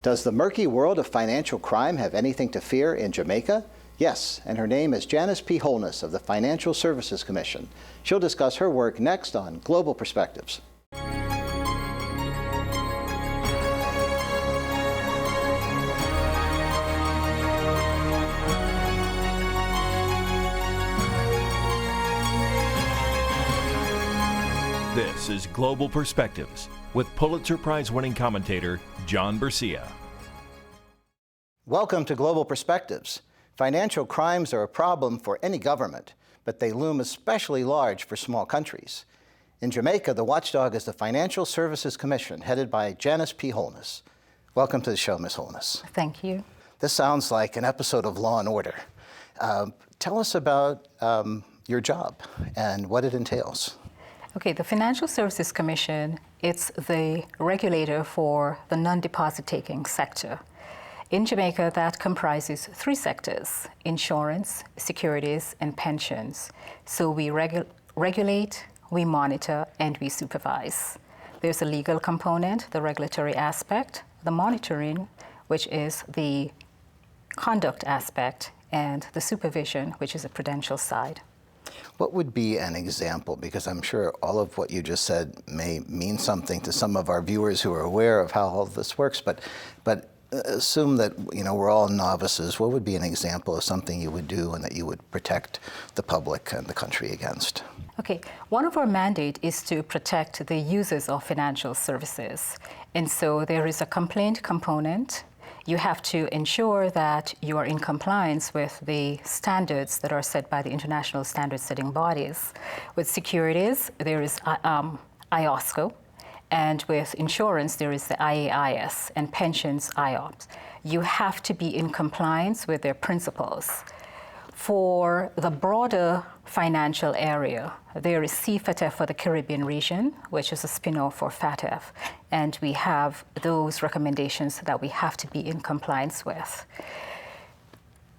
Does the murky world of financial crime have anything to fear in Jamaica? Yes, and her name is Janice P. Holness of the Financial Services Commission. She'll discuss her work next on Global Perspectives. This is Global Perspectives with Pulitzer Prize-winning commentator John Bercia. Welcome to Global Perspectives. Financial crimes are a problem for any government, but they loom especially large for small countries. In Jamaica, the watchdog is the Financial Services Commission, headed by Janice P. Holness. Welcome to the show, Ms. Holness. Thank you. This sounds like an episode of Law and Order. Tell us about your job and what it entails. Okay, the Financial Services Commission, it's the regulator for the non-deposit taking sector. In Jamaica, that comprises three sectors: insurance, securities, and pensions. So we regulate, we monitor, and we supervise. There's a legal component, the regulatory aspect, the monitoring, which is the conduct aspect, and the supervision, which is the prudential side. What would be an example? Because I'm sure all of what you just said may mean something to some of our viewers who are aware of how all of this works, but assume that we're all novices. What would be an example of something you would do and that you would protect the public and the country against? Okay, one of our mandates is to protect the users of financial services. And so there is a complaint component. You have to ensure that you are in compliance with the standards that are set by the international standard setting bodies. With securities, there is IOSCO, and with insurance, there is the IAIS, and pensions, IOPS. You have to be in compliance with their principles. For the broader financial area, there is CFATF for the Caribbean region, which is a spin-off for FATF, and we have those recommendations that we have to be in compliance with.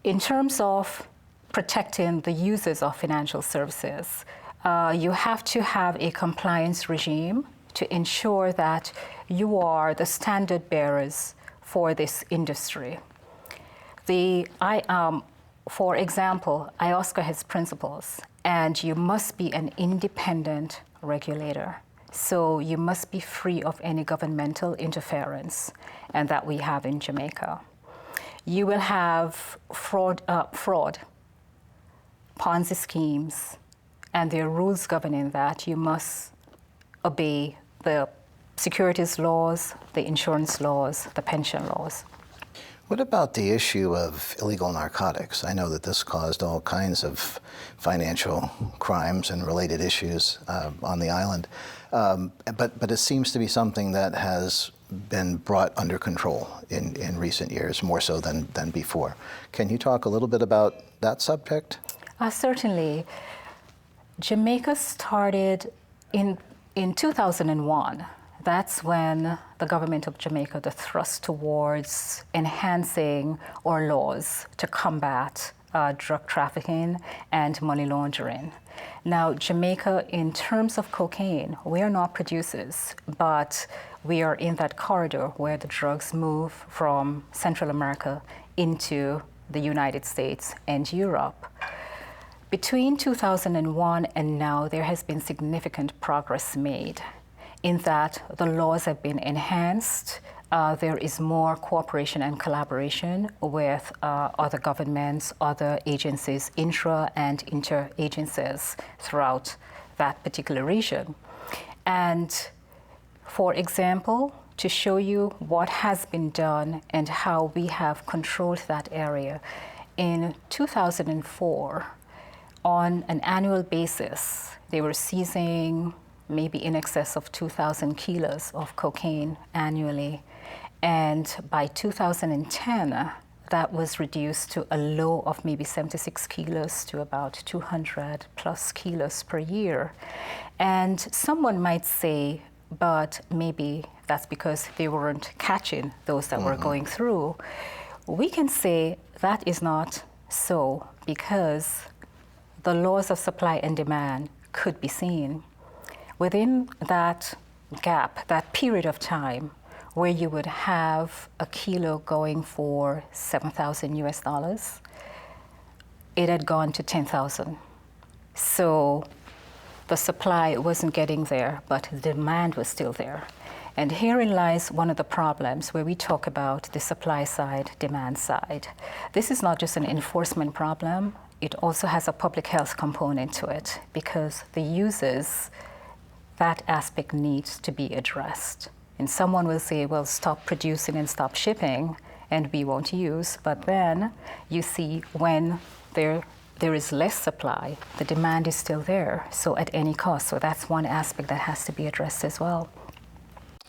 In terms of protecting the users of financial services, you have to have a compliance regime to ensure that you are the standard bearers for this industry. For example, IOSCO has principles, and you must be an independent regulator. So you must be free of any governmental interference, and that we have in Jamaica. You will have fraud, Ponzi schemes, and there are rules governing that. You must obey the securities laws, the insurance laws, the pension laws. What about the issue of illegal narcotics? I know that this caused all kinds of financial crimes and related issues on the island, but it seems to be something that has been brought under control in recent years, more so than before. Can you talk a little bit about that subject? Certainly. Jamaica started in 2001. That's when the government of Jamaica, the thrust towards enhancing our laws to combat drug trafficking and money laundering. Now, Jamaica, in terms of cocaine, we are not producers, but we are in that corridor where the drugs move from Central America into the United States and Europe. Between 2001 and now, there has been significant progress made in that the laws have been enhanced. There is more cooperation and collaboration with other governments, other agencies, intra and inter-agencies throughout that particular region. And for example, to show you what has been done and how we have controlled that area, in 2004, on an annual basis, they were seizing maybe in excess of 2,000 kilos of cocaine annually. And by 2010, that was reduced to a low of maybe 76 kilos to about 200 plus kilos per year. And someone might say, but maybe that's because they weren't catching those that were going through. We can say that is not so, because the laws of supply and demand could be seen. Within that gap, that period of time, where you would have a kilo going for 7,000 US dollars, it had gone to 10,000. So the supply wasn't getting there, but the demand was still there. And herein lies one of the problems where we talk about the supply side, demand side. This is not just an enforcement problem, it also has a public health component to it, because the users, that aspect needs to be addressed. And someone will say, well, stop producing and stop shipping, and we won't use. But then you see when there is less supply, the demand is still there, so at any cost. So that's one aspect that has to be addressed as well.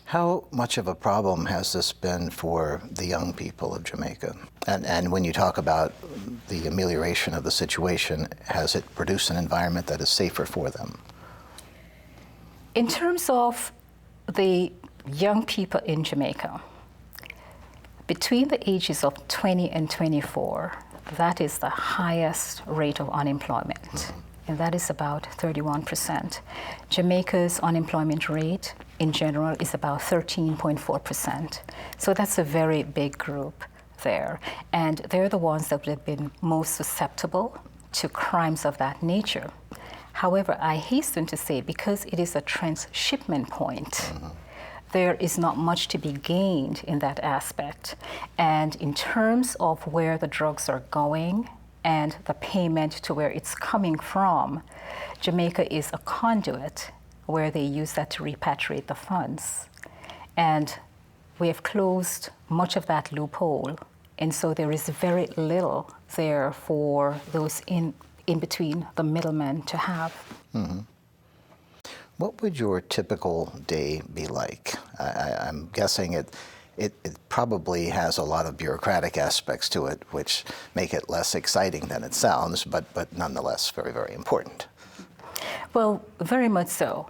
How much of a problem has this been for the young people of Jamaica? And when you talk about the amelioration of the situation, has it produced an environment that is safer for them? In terms of the young people in Jamaica, between the ages of 20 and 24, that is the highest rate of unemployment, and that is about 31%. Jamaica's unemployment rate in general is about 13.4%. So that's a very big group there. And they're the ones that would have been most susceptible to crimes of that nature. However, I hasten to say, because it is a transshipment point, there is not much to be gained in that aspect. And in terms of where the drugs are going and the payment to where it's coming from, Jamaica is a conduit where they use that to repatriate the funds. And we have closed much of that loophole. And so there is very little there for those in between the middlemen to have. Mm-hmm. What would your typical day be like? I'm guessing it probably has a lot of bureaucratic aspects to it, which make it less exciting than it sounds, but nonetheless very, very important. Well, very much so.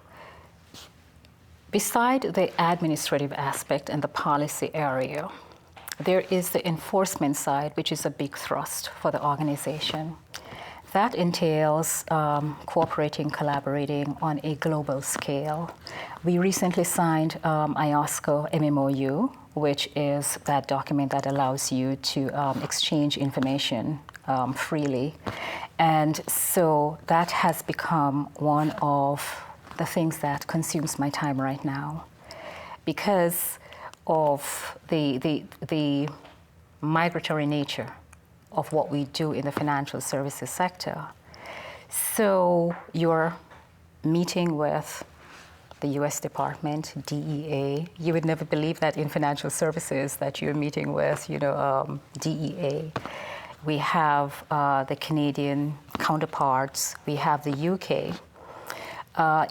Beside the administrative aspect and the policy area, there is the enforcement side, which is a big thrust for the organization. That entails cooperating, collaborating on a global scale. We recently signed IOSCO MMOU, which is that document that allows you to exchange information freely. And so that has become one of the things that consumes my time right now, because of the migratory nature of what we do in the financial services sector. So you're meeting with the US Department, DEA. You would never believe that in financial services that you're meeting with, DEA. We have the Canadian counterparts. We have the UK.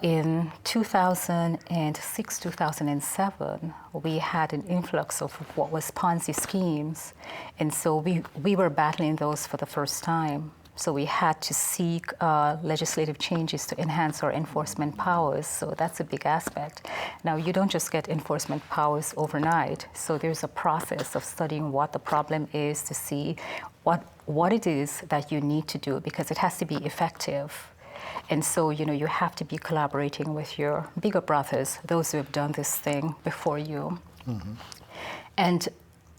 In 2006, 2007, we had an influx of what was Ponzi schemes. And so we were battling those for the first time. So we had to seek legislative changes to enhance our enforcement powers. So that's a big aspect. Now, you don't just get enforcement powers overnight. So there's a process of studying what the problem is to see what it is that you need to do, because it has to be effective. And so, you have to be collaborating with your bigger brothers, those who have done this thing before you. Mm-hmm. And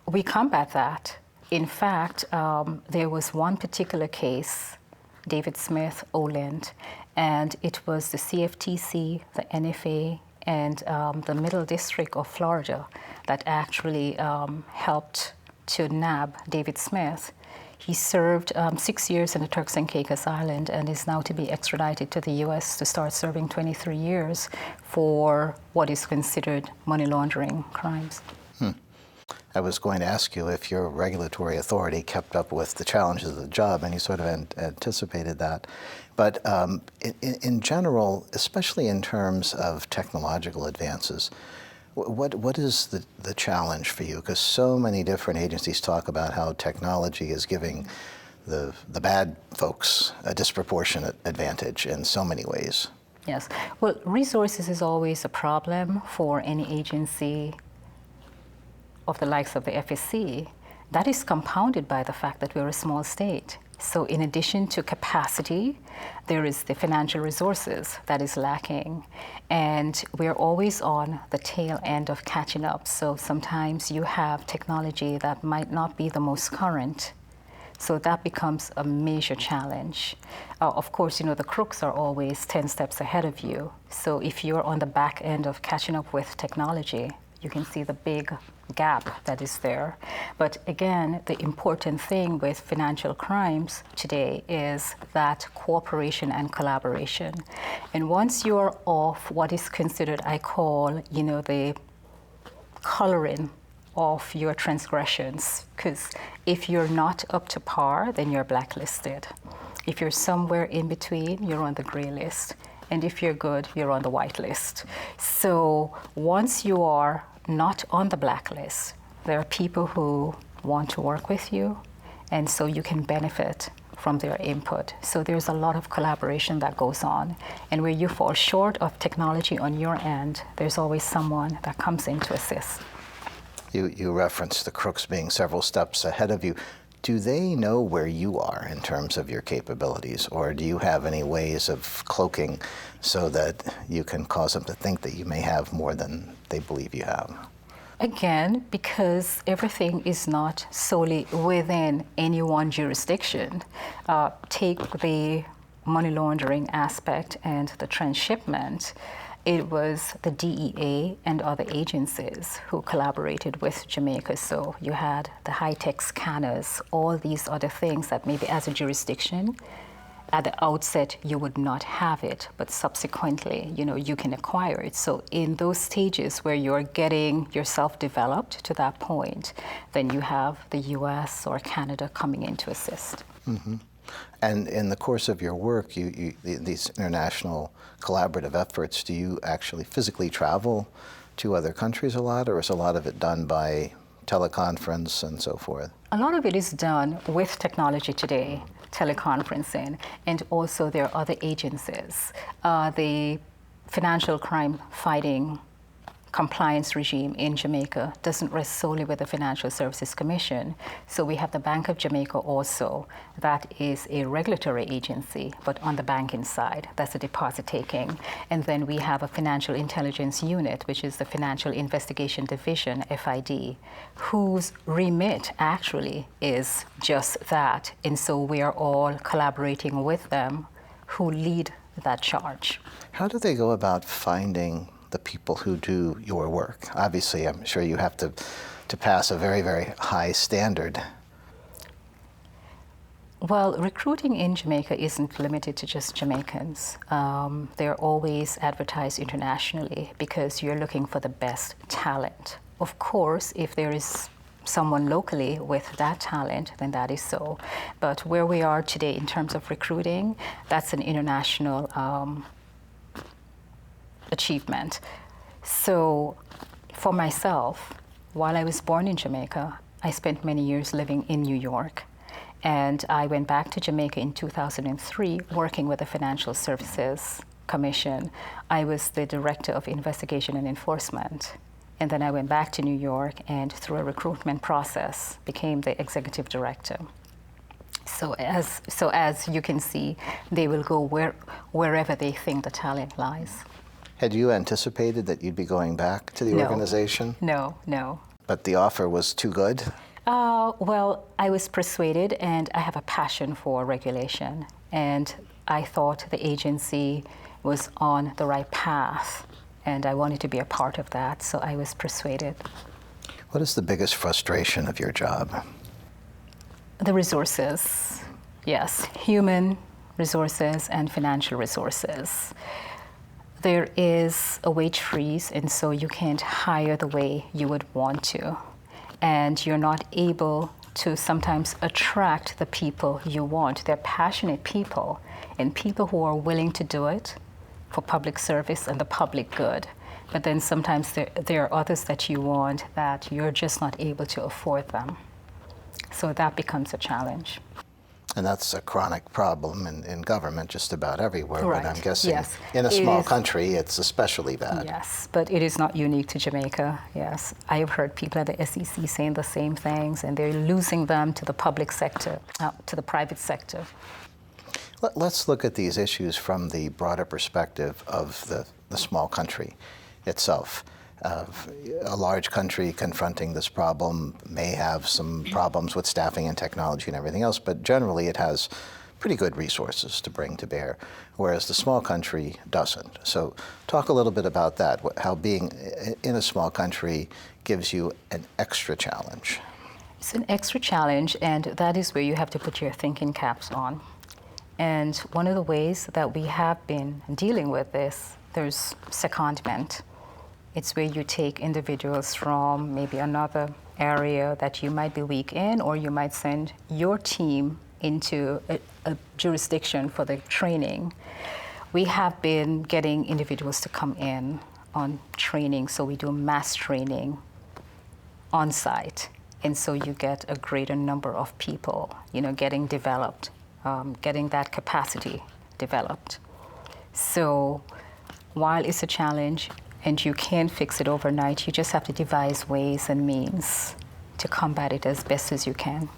we combat that. In fact, there was one particular case, David Smith, Oland, and it was the CFTC, the NFA, and the Middle District of Florida that actually helped to nab David Smith. He served 6 years in the Turks and Caicos Island and is now to be extradited to the US to start serving 23 years for what is considered money laundering crimes. I was going to ask you if your regulatory authority kept up with the challenges of the job, and you sort of anticipated that. But in general, especially in terms of technological advances, what is the challenge for you? Because so many different agencies talk about how technology is giving the bad folks a disproportionate advantage in so many ways. Yes. Well, resources is always a problem for any agency of the likes of the FSC. That is compounded by the fact that we're a small state. So in addition to capacity, there is the financial resources that is lacking. And we're always on the tail end of catching up. So sometimes you have technology that might not be the most current. So that becomes a major challenge. Of course, the crooks are always 10 steps ahead of you. So if you're on the back end of catching up with technology, you can see the big gap that is there. But again, the important thing with financial crimes today is that cooperation and collaboration. And once you're off what is considered, I call, the coloring of your transgressions, because if you're not up to par, then you're blacklisted. If you're somewhere in between, you're on the gray list. And if you're good, you're on the white list. So once you are not on the blacklist, there are people who want to work with you, and so you can benefit from their input. So there's a lot of collaboration that goes on. And where you fall short of technology on your end, there's always someone that comes in to assist. You referenced the crooks being several steps ahead of you. Do they know where you are in terms of your capabilities, or do you have any ways of cloaking so that you can cause them to think that you may have more than they believe you have? Again, because everything is not solely within any one jurisdiction. Take the money laundering aspect and the transshipment. It was the DEA and other agencies who collaborated with Jamaica. So you had the high-tech scanners, all these other things that maybe as a jurisdiction, at the outset you would not have it, but subsequently, you can acquire it. So in those stages where you're getting yourself developed to that point, then you have the US or Canada coming in to assist. Mm-hmm. And in the course of your work, these international collaborative efforts, do you actually physically travel to other countries a lot, or is a lot of it done by teleconference and so forth? A lot of it is done with technology today, teleconferencing, and also there are other agencies. The financial crime fighting compliance regime in Jamaica doesn't rest solely with the Financial Services Commission. So we have the Bank of Jamaica also. That is a regulatory agency, but on the banking side, that's a deposit taking. And then we have a Financial Intelligence Unit, which is the Financial Investigation Division, FID, whose remit actually is just that. And so we are all collaborating with them who lead that charge. How do they go about finding the people who do your work? Obviously, I'm sure you have to pass a very, very high standard. Well, recruiting in Jamaica isn't limited to just Jamaicans. They're always advertised internationally because you're looking for the best talent. Of course, if there is someone locally with that talent, then that is so. But where we are today in terms of recruiting, that's an international achievement. So for myself, while I was born in Jamaica, I spent many years living in New York. And I went back to Jamaica in 2003 working with the Financial Services Commission. I was the Director of Investigation and Enforcement. And then I went back to New York and through a recruitment process became the Executive Director. So as you can see, they will go wherever they think the talent lies. Had you anticipated that you'd be going back to the organization? No. But the offer was too good? Well, I was persuaded, and I have a passion for regulation. And I thought the agency was on the right path, and I wanted to be a part of that, so I was persuaded. What is the biggest frustration of your job? The resources, yes, human resources and financial resources. There is a wage freeze, and so you can't hire the way you would want to. And you're not able to sometimes attract the people you want. They're passionate people, and people who are willing to do it for public service and the public good. But then sometimes there are others that you want that you're just not able to afford them. So that becomes a challenge. And that's a chronic problem in government just about everywhere. Right. But I'm guessing Yes. in a It small is- country, it's especially bad. Yes, but it is not unique to Jamaica. Yes, I have heard people at the SEC saying the same things, and they're losing them to the public sector, to the private sector. Let's look at these issues from the broader perspective of the small country itself. A large country confronting this problem may have some problems with staffing and technology and everything else, but generally it has pretty good resources to bring to bear, whereas the small country doesn't. So talk a little bit about that, how being in a small country gives you an extra challenge. It's an extra challenge, and that is where you have to put your thinking caps on. And one of the ways that we have been dealing with this, there's secondment. It's where you take individuals from maybe another area that you might be weak in, or you might send your team into a jurisdiction for the training. We have been getting individuals to come in on training, so we do mass training on site. And so you get a greater number of people, getting developed, getting that capacity developed. So while it's a challenge, and you can't fix it overnight, you just have to devise ways and means to combat it as best as you can.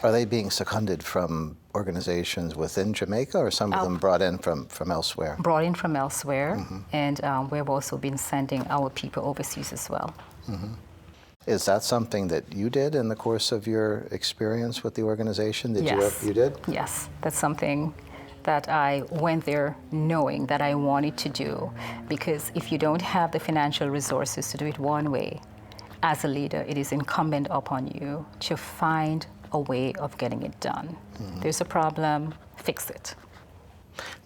Are they being seconded from organizations within Jamaica, or some of them brought in from elsewhere? Brought in from elsewhere, and we've also been sending our people overseas as well. Is that something that you did in the course of your experience with the organization? Yes. You did? Yes, that's something that I went there knowing that I wanted to do, because if you don't have the financial resources to do it one way, as a leader, it is incumbent upon you to find a way of getting it done. There's a problem, fix it.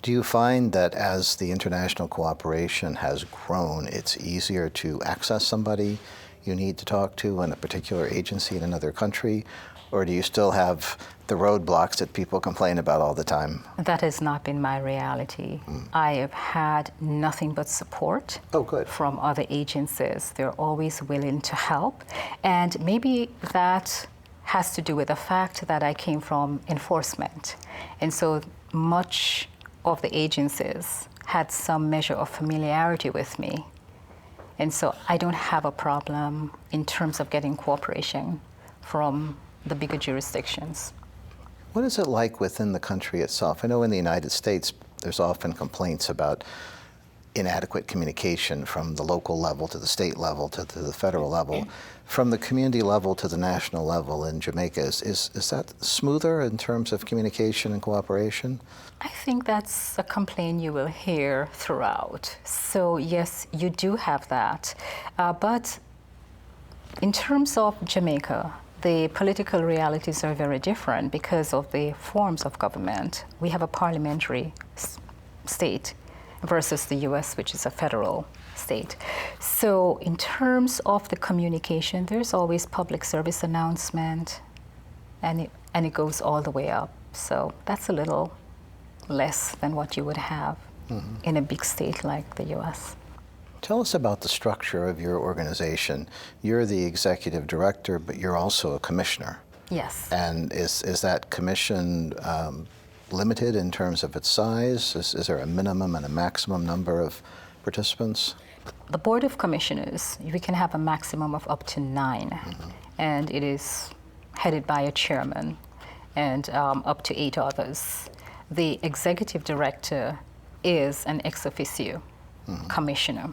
Do you find that as the international cooperation has grown, it's easier to access somebody you need to talk to in a particular agency in another country? Or do you still have the roadblocks that people complain about all the time? That has not been my reality. I have had nothing but support from other agencies. They're always willing to help. And maybe that has to do with the fact that I came from enforcement. And so much of the agencies had some measure of familiarity with me. And so I don't have a problem in terms of getting cooperation from the bigger jurisdictions. What is it like within the country itself? I know in the United States, there's often complaints about inadequate communication from the local level to the state level to the federal level. From the community level to the national level in Jamaica, is that smoother in terms of communication and cooperation? I think that's a complaint you will hear throughout. So yes, you do have that. But in terms of Jamaica, the political realities are very different because of the forms of government. We have a parliamentary state versus the US, which is a federal state. So in terms of the communication, there's always public service announcement, and it goes all the way up. So that's a little less than what you would have in a big state like the US. Tell us about the structure of your organization. You're the executive director, but you're also a commissioner. Yes. And is that commission limited in terms of its size? Is there a minimum and a maximum number of participants? The Board of Commissioners, we can have a maximum of up to 9, and it is headed by a chairman and up to 8 others. The executive director is an ex officio commissioner.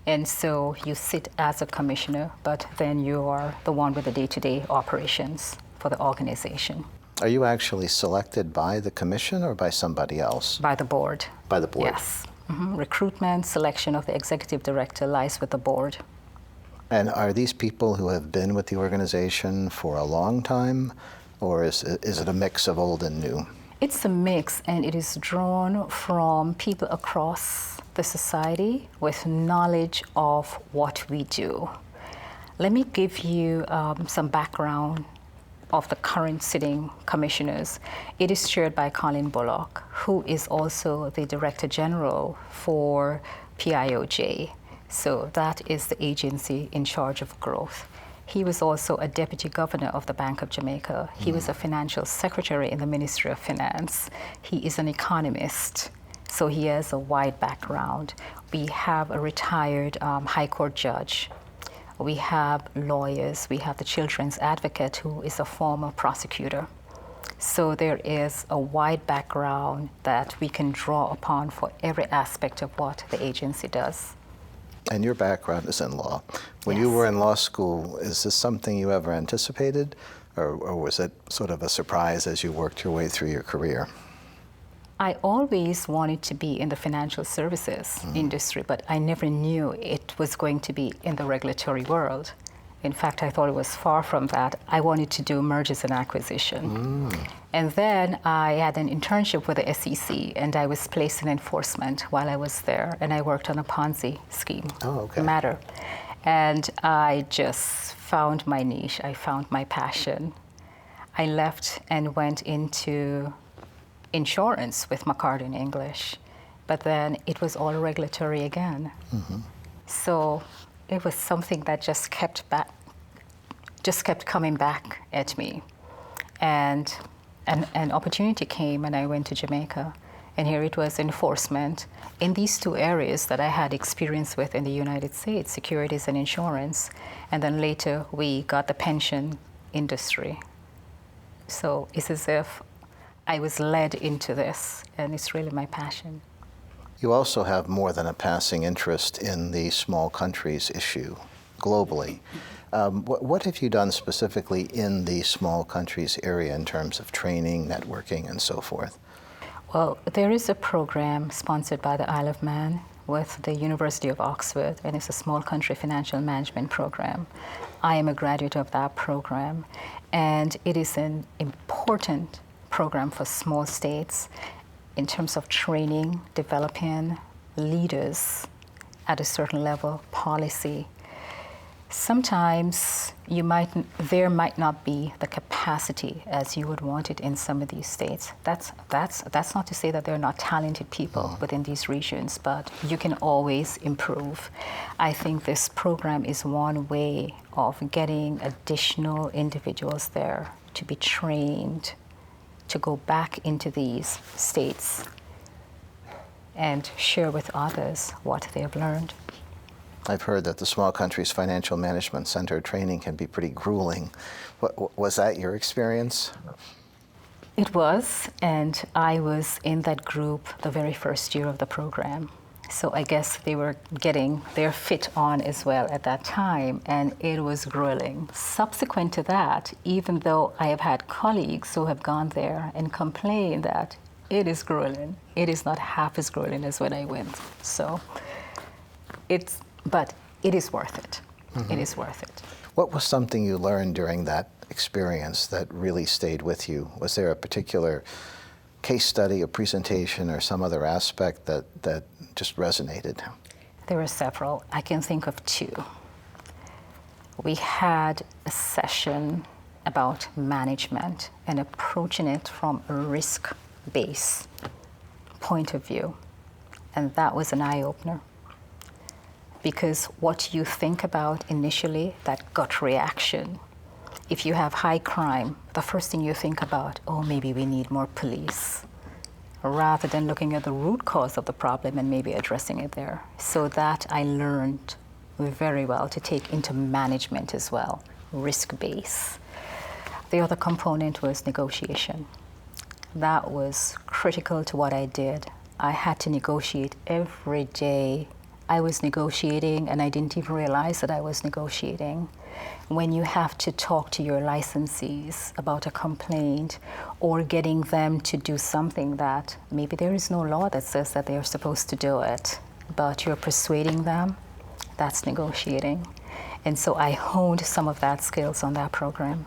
And so you sit as a commissioner, but then you are the one with the day-to-day operations for the organization. Are you actually selected by the commission or by somebody else? By the board. By the board? Yes. Recruitment, selection of the executive director lies with the board. And are these people who have been with the organization for a long time, or is it a mix of old and new? It's a mix, and it is drawn from people across the society with knowledge of what we do. Let me give you some background of the current sitting commissioners. It is chaired by Colin Bullock, who is also the Director General for PIOJ. So that is the agency in charge of growth. He was also a deputy governor of the Bank of Jamaica. He was a financial secretary in the Ministry of Finance. He is an economist, so he has a wide background. We have a retired high court judge. We have lawyers. We have the children's advocate, who is a former prosecutor. So there is a wide background that we can draw upon for every aspect of what the agency does. And your background is in law. When Yes. you were in law school, is this something you ever anticipated, or was it sort of a surprise as you worked your way through your career? I always wanted to be in the financial services industry, but I never knew it was going to be in the regulatory world. In fact, I thought it was far from that. I wanted to do mergers and acquisition. And then I had an internship with the SEC, and I was placed in enforcement while I was there, and I worked on a Ponzi scheme matter. And I just found my niche. I found my passion. I left and went into insurance with McCartan English, but then it was all regulatory again. So it was something that just kept coming back at me. And an opportunity came, and I went to Jamaica. And here it was, enforcement in these two areas that I had experience with in the United States, securities and insurance. And then later we got the pension industry. So it's as if I was led into this, and it's really my passion. You also have more than a passing interest in the small countries issue globally. What have you done specifically in the small countries area in terms of training, networking, and so forth? Well, there is a program sponsored by the Isle of Man with the University of Oxford, and it's a small country financial management program. I am a graduate of that program, and it is an important program for small states in terms of training, developing leaders at a certain level, policy. Sometimes there might not be the capacity as you would want it in some of these states. That's not to say that there are not talented people within these regions, but you can always improve. I think this program is one way of getting additional individuals there to be trained, to go back into these states and share with others what they have learned. I've heard that the Small Countries Financial Management Center training can be pretty grueling. Was that your experience? It was, and I was in that group the very first year of the program. So I guess they were getting their fit on as well at that time, and it was grueling. Subsequent to that, even though I have had colleagues who have gone there and complained that it is grueling, it is not half as grueling as when I went. So but it is worth it. It is worth it. What was something you learned during that experience that really stayed with you? Was there a particular case study, a presentation, or some other aspect that just resonated? There were several. I can think of two. We had a session about management and approaching it from a risk-based point of view. And that was an eye-opener. Because what you think about initially, that gut reaction, if you have high crime, the first thing you think about, oh, maybe we need more police, rather than looking at the root cause of the problem and maybe addressing it there. So that I learned very well to take into management as well, risk-based. The other component was negotiation. That was critical to what I did. I had to negotiate every day. I was negotiating, and I didn't even realize that I was negotiating. When you have to talk to your licensees about a complaint or getting them to do something that maybe there is no law that says that they are supposed to do it, but you're persuading them, that's negotiating. And so I honed some of that skills on that program.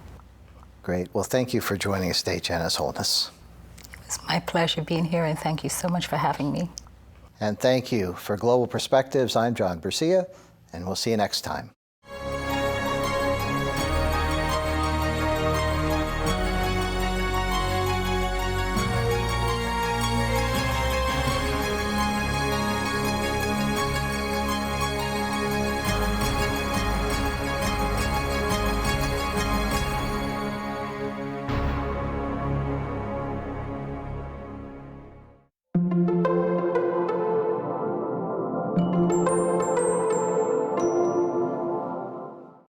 Great. Well, thank you for joining us today, Janice Holness. It's my pleasure being here, and thank you so much for having me. And thank you. For Global Perspectives, I'm John Bercia, and we'll see you next time.